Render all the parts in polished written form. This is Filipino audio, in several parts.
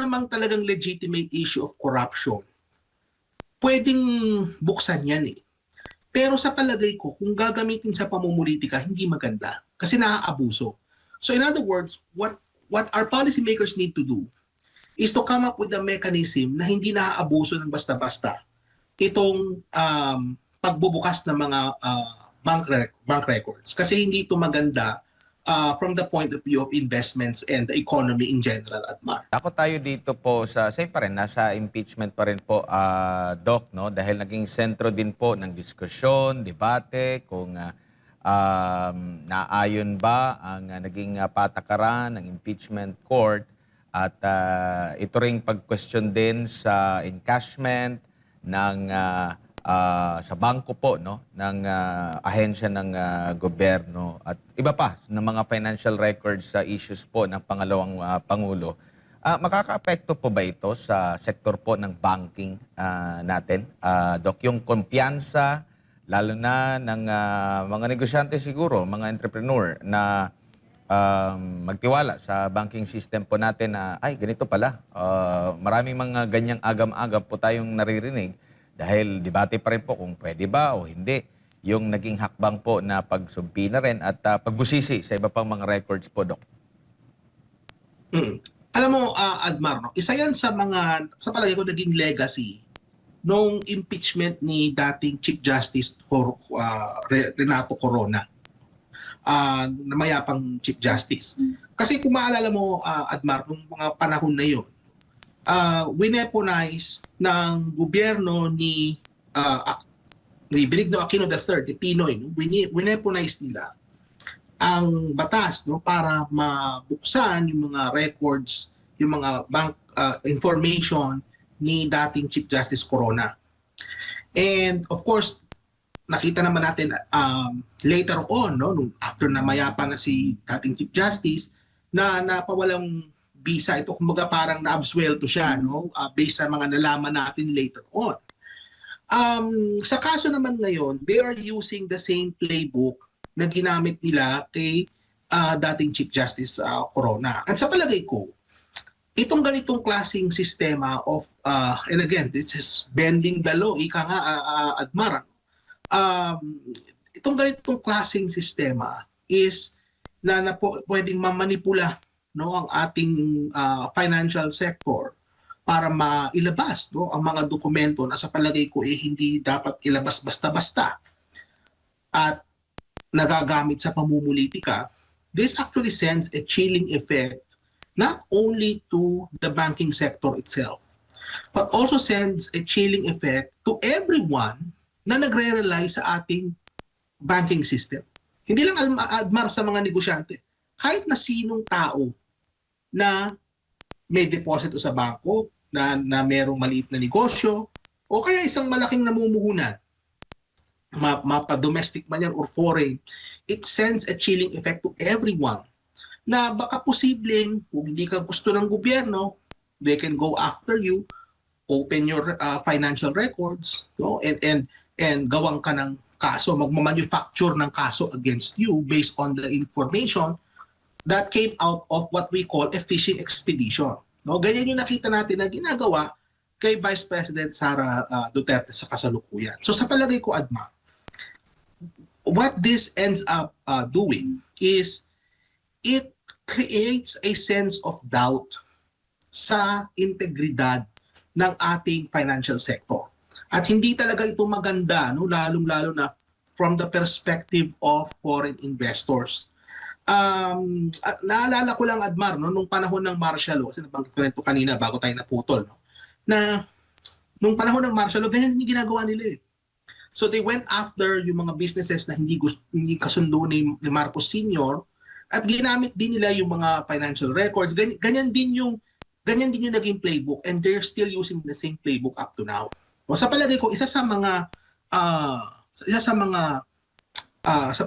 namang talagang legitimate issue of corruption, pwedeng buksan yan eh. Pero sa palagay ko, kung gagamitin sa pamumulitika, hindi maganda kasi naaabuso. So in other words, what our policymakers need to do is to come up with a mechanism na hindi naaabuso ng basta-basta itong pagbubukas ng mga bank records. Kasi hindi ito maganda from the point of view of investments and the economy in general, Admar. Ako tayo dito po sa same pa rin, nasa impeachment pa rin po, Doc, no? Dahil naging sentro din po ng diskusyon, debate, kung naayon ba ang naging patakaran ng impeachment court at ito ring pag-question din sa encashment ng sa bangko po, no, ng ahensya ng gobyerno at iba pa ng mga financial records sa issues po ng pangalawang pangulo. Makakaapekto po ba ito sa sektor po ng banking natin, Doc, yung kumpiyansa lalo na ng mga negosyante siguro, mga entrepreneur na magtiwala sa banking system po natin na ay ganito pala. Maraming mga ganyang agam-agam po tayong naririnig dahil debate pa rin po kung pwede ba o hindi yung naging hakbang po na pagsumpi na rin at pagbusisi sa iba pang mga records po, Doc. Alam mo, Admar, no? Isa yan sa palagay ko, naging legacy nung impeachment ni dating Chief Justice for Renato Corona, na mayapang Chief Justice. Kasi kung maalala mo, Admar, nung mga panahon na yun, wineponize ng gobyerno ni Benigno Aquino III, ni Pinoy, no? Wineponize nila ang batas, no, para mabuksan yung mga records, yung mga bank information ni dating Chief Justice Corona. And of course, nakita naman natin later on, no, after na mayapa na si dating Chief Justice, na napawalang visa ito, kumbaga parang na-absuelto siya, no, based sa mga nalaman natin later on. Sa kaso naman ngayon, they are using the same playbook na ginamit nila kay dating Chief Justice Corona. At sa palagay ko, itong ganitong klaseng sistema of, and again, this is bending the law, ika nga, Admar, itong ganitong klaseng sistema is na pwedeng mamanipula, no, ang ating financial sector para mailabas, no, ang mga dokumento na sa palagay ko hindi dapat ilabas basta-basta at nagagamit sa pamumulitika. This actually sends a chilling effect not only to the banking sector itself, but also sends a chilling effect to everyone na nagre-rely sa ating banking system. Hindi lang, Admar, sa mga negosyante. Kahit na sinong tao na may deposito sa bangko, na merong maliit na negosyo, o kaya isang malaking namumuhunan, mapa-domestic man yan or foreign, it sends a chilling effect to everyone na baka posibleng kung hindi ka gusto ng gobyerno, they can go after you, open your financial records, no? and gawang ka ng kaso, magmamanufacture ng kaso against you based on the information that came out of what we call a fishing expedition. No? Ganyan yung nakita natin na ginagawa kay Vice President Sara Duterte sa kasalukuyan. So sa palagay ko, Adma, what this ends up doing is it creates a sense of doubt sa integridad ng ating financial sector. At hindi talaga ito maganda, no, lalong-lalo na from the perspective of foreign investors. Naalala ko lang, Admar, no, nung panahon ng martial law, kasi nabanggit ko na ito kanina bago tayo naputol, no, na nung panahon ng martial law, ganyan yung ginagawa nila eh. So they went after yung mga businesses na hindi kasundo ni Marcos Sr. at ginamit din nila yung mga financial records. Ganyan din yung naging playbook, and they're still using the same playbook up to now. O, sa palagay ko, isa sa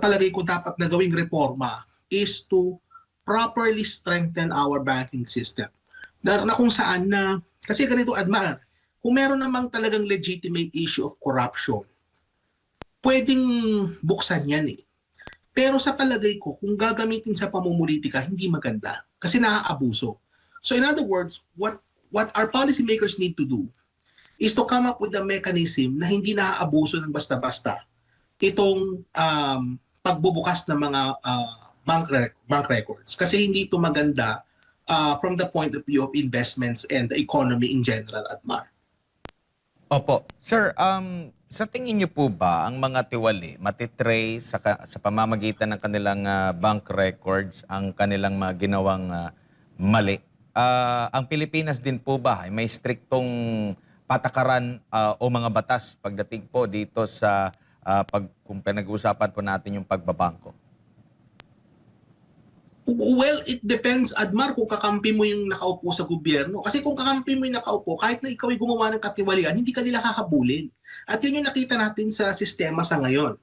palagay ko dapat na gawing reforma is to properly strengthen our banking system. Na kung saan na, kasi ganito, Admar, kung meron namang talagang legitimate issue of corruption, pwedeng buksan yan eh. Pero sa palagay ko, kung gagamitin sa pamumulitika, hindi maganda kasi naaabuso. So in other words, what what our policymakers need to do is to come up with a mechanism na hindi naaabuso ng basta-basta itong pagbubukas ng mga bank records. Kasi hindi ito maganda from the point of view of investments and the economy in general, Admar. Opo. Sir, sa tingin niyo po ba ang mga tiwali matitrace sa pamamagitan ng kanilang bank records ang kanilang mga ginawang mali? Ang Pilipinas din po ba ay may striktong patakaran o mga batas pagdating po dito sa kung pinag-uusapan po natin yung pagbabangko? Well, it depends, Admar, kung kakampi mo yung nakaupo sa gobyerno. Kasi kung kakampi mo yung nakaupo, kahit na ikaw ay gumawa ng katiwalian, hindi ka nila hahabulin. At yun yung nakita natin sa sistema sa ngayon.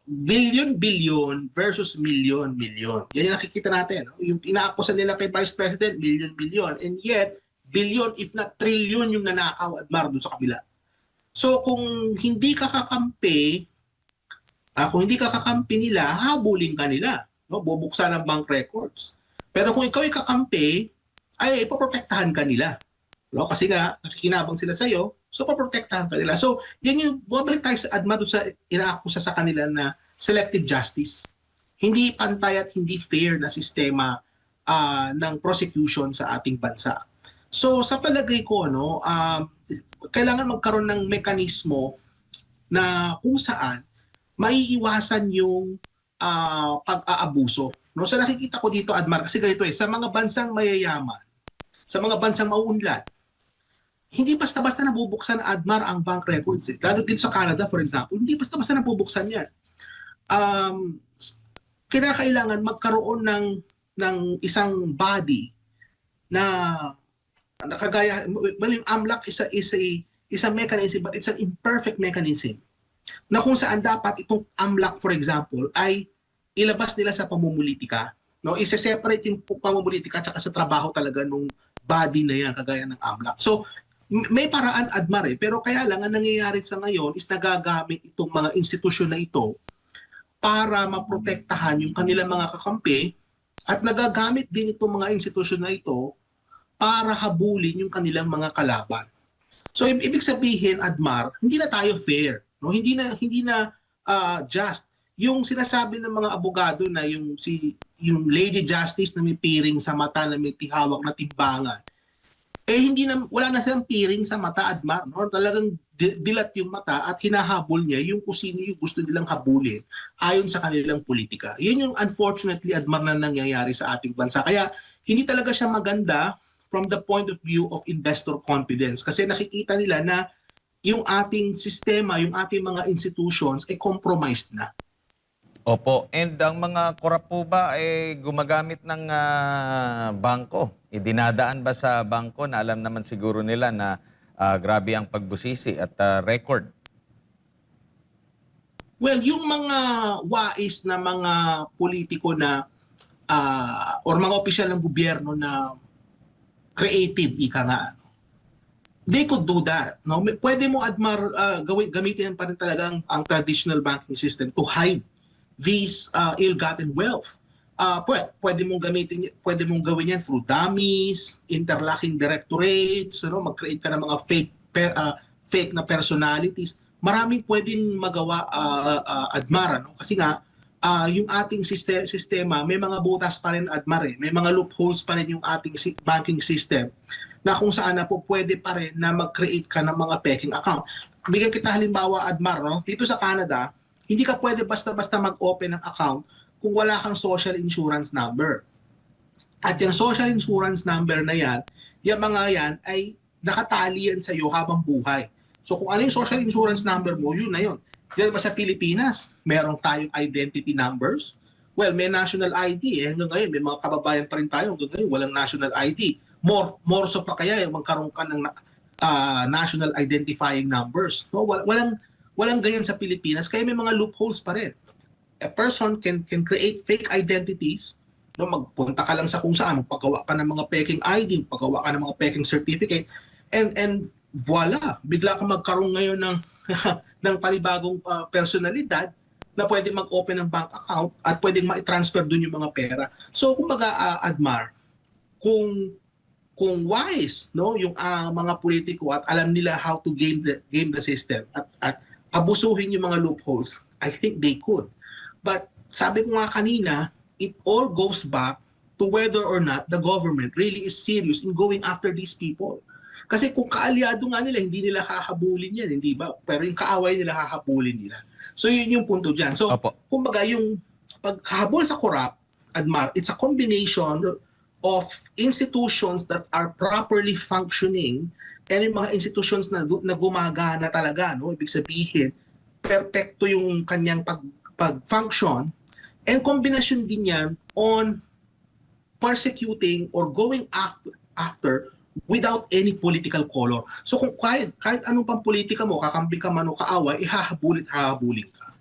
Billion versus million. Yan yung nakikita natin. Yung inaakusan nila kay Vice President, million. And yet, billion if not trillion yung nanakaw, Admar, doon sa kabila. So kung hindi ka kakampi, nila, habulin ka nila. No, bubuksan ang bank records. Pero kung ikaw ay kakampi, ay ipoprotektahan ka nila. No? Kasi nga, nakikinabang sila sa'yo, so poprotektahan ka nila. So, yan yung, bumalik tayo sa Adma doon sa inaakusa sa kanila na selective justice. Hindi pantay at hindi fair na sistema ng prosecution sa ating bansa. So, sa palagay ko, kailangan magkaroon ng mekanismo na kung saan maiiwasan yung pag-aabuso. No? So nakikita ko dito, Admar, kasi ganito sa mga bansang mayayaman, sa mga bansang mauunlad, hindi basta-basta nabubuksan, Admar, ang bank records. Lalo dito sa Canada, for example, hindi basta-basta nabubuksan yan. Kinakailangan magkaroon ng isang body na nakagaya, well, yung AMLAC is a mechanism, but it's an imperfect mechanism na kung saan dapat itong AMLAC, for example, ay ilabas nila sa pamumulitika. No? Isa-separate yung pamumulitika at sa trabaho talaga nung body na yan, kagaya ng AMLAC. So, may paraan, Admar, pero kaya lang ang nangyayari sa ngayon is nagagamit itong mga institusyon na ito para maprotektahan yung kanilang mga kakampi at nagagamit din itong mga institusyon na ito para habulin yung kanilang mga kalaban. So, ibig sabihin, Admar, hindi na tayo fair. No? Hindi na just. Yung sinasabi ng mga abogado na yung Lady Justice na may piring sa mata, na may hawak na timbangan, wala na siyang piring sa mata, Admar. No? Talagang dilat yung mata at hinahabol niya yung kung sino yung gusto nilang habulin ayon sa kanilang politika. Yun yung unfortunately, Admar, na nangyayari sa ating bansa. Kaya hindi talaga siya maganda from the point of view of investor confidence. Kasi nakikita nila na yung ating sistema, yung ating mga institutions ay compromised na. Opo. And ang mga korap po ba ay gumagamit ng bangko? Dinadaan ba sa bangko na alam naman siguro nila na grabe ang pagbusisi at record? Well, yung mga wais na mga politiko na or mga opisyal ng gobyerno na creative, ika nga, they could do that. No? Pwede mo, Admar, gamitin pa rin talaga ang traditional banking system to hide these ill-gotten wealth. Pwede mong gawin yan through dummies, interlocking directorates, mag-create ka ng mga fake na personalities. Maraming pwedeng magawa, Admar, kasi nga yung ating sistema may mga butas pa rin, Admar, may mga loopholes pa rin yung ating banking system na kung saan na po pwede pa rin na mag-create ka ng mga peking account. Bigyan kita halimbawa, Admar, dito sa Canada, hindi ka pwede basta-basta mag-open ng account kung wala kang social insurance number. At yung social insurance number na yan, yung mga yan ay nakatali yan sa iyo habang buhay. So kung ano yung social insurance number mo, yun na yun. Diyan ba sa Pilipinas, meron tayong identity numbers? Well, may national ID. Hanggang ngayon, may mga kababayan pa rin tayo. Hanggang ngayon, walang national ID. More so pa kaya magkaroon ka ng national identifying numbers. No? Walang ganyan sa Pilipinas, kaya may mga loopholes pa rin. A person can create fake identities, magpunta ka lang sa kung saan, magpagawa ka ng mga peking ID, magpagawa ka ng mga peking certificate, and voila, bigla ka magkaroon ngayon ng ng panibagong personalidad na pwede mag-open ng bank account at pwedeng ma-transfer dun yung mga pera. So, kumbaga, Admar, kung kung wise no yung mga politiko at alam nila how to game the system at abusuhin yung mga loopholes, I think they could. But sabi ko nga kanina, it all goes back to whether or not the government really is serious in going after these people. Kasi kung kaalyado nga nila, hindi nila hahabulin yan, hindi ba? Pero yung kaaway nila hahabulin nila. So yun yung punto dyan. So Opo. kumbaga yung paghahabol sa corrupt, Admar, it's a combination of institutions that are properly functioning and yung mga institutions na gumagana talaga, no? Ibig sabihin, perfecto yung kanyang pag-function, and kombinasyon din yan on persecuting or going after without any political color. So kung kahit anong pang politika mo, kakampi ka man o kaaway, hahabulin ka.